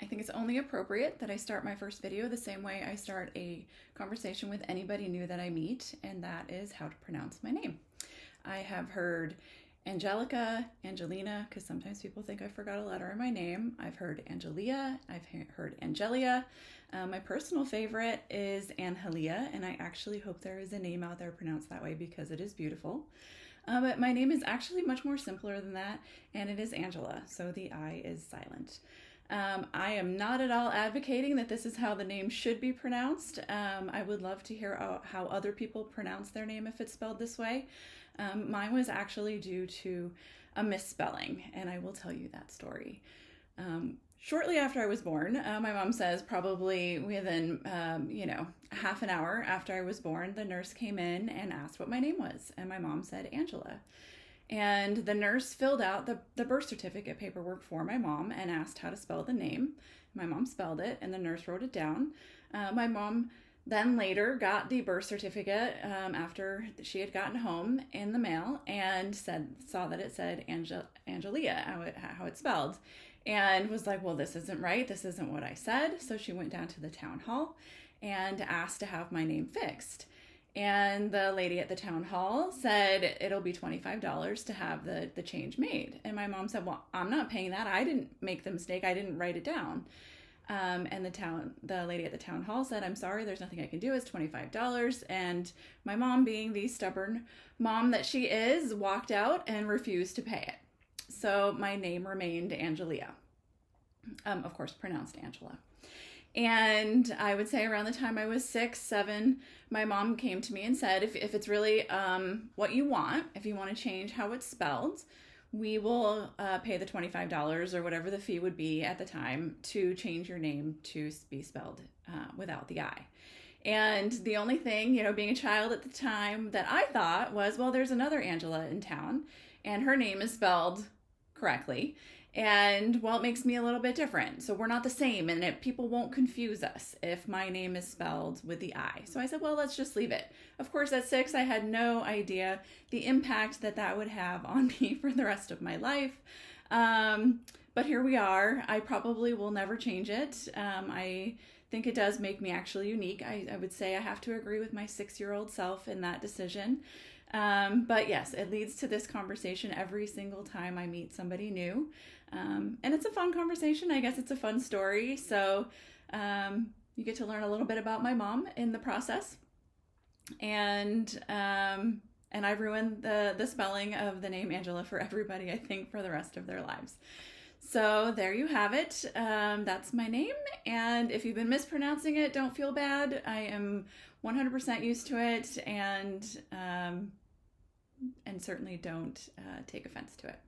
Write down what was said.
I think it's only appropriate that I start my first video the same way I start a conversation with anybody new that I meet, and that is how to pronounce my name. I have heard Angelica, Angelina, because sometimes people think I forgot a letter in my name. I've heard Angelia, I've heard Angelia. My personal favorite is Angelia, and I actually hope there is a name out there pronounced that way because it is beautiful. But my name is actually much more simpler than that, and it is Angela, so the I is silent. I am not at all advocating that this is how the name should be pronounced. I would love to hear how other people pronounce their name if it's spelled this way. Mine was actually due to a misspelling, and I will tell you that story. Shortly after I was born, my mom says probably within, half an hour after I was born, the nurse came in and asked what my name was, and my mom said Angela. And the nurse filled out the birth certificate paperwork for my mom and asked how to spell the name. My mom spelled it, and the nurse wrote it down. My mom then later got the birth certificate after she had gotten home in the mail and saw that it said Angelia, how it's spelled, and was like, well, this isn't right. This isn't what I said. So she went down to the town hall and asked to have my name fixed. And the lady at the town hall said it'll be $25 to have the change made. And my mom said, well, I'm not paying that. I didn't make the mistake. I didn't write it down. And the lady at the town hall said, I'm sorry, there's nothing I can do. It's $25. And my mom, being the stubborn mom that she is, walked out and refused to pay it. So my name remained Angelia. Of course, pronounced Angela. And I would say around the time I was 6, 7, my mom came to me and said, if it's really what you want, if you want to change how it's spelled, we will pay the $25 or whatever the fee would be at the time to change your name to be spelled without the I. And the only thing, being a child at the time that I thought was, well, there's another Angela in town and her name is spelled correctly. And well, it makes me a little bit different. So we're not the same, and people won't confuse us if my name is spelled with the I. So I said, well, let's just leave it. Of course, at 6, I had no idea the impact that would have on me for the rest of my life. But here we are. I probably will never change it. I think it does make me actually unique. I would say I have to agree with my 6-year-old self in that decision. But yes, it leads to this conversation every single time I meet somebody new. And it's a fun conversation. I guess it's a fun story. So you get to learn a little bit about my mom in the process. And I ruined the spelling of the name Angela for everybody, I think, for the rest of their lives. So there you have it. That's my name. And if you've been mispronouncing it, don't feel bad. I am 100% used to it, and certainly don't take offense to it.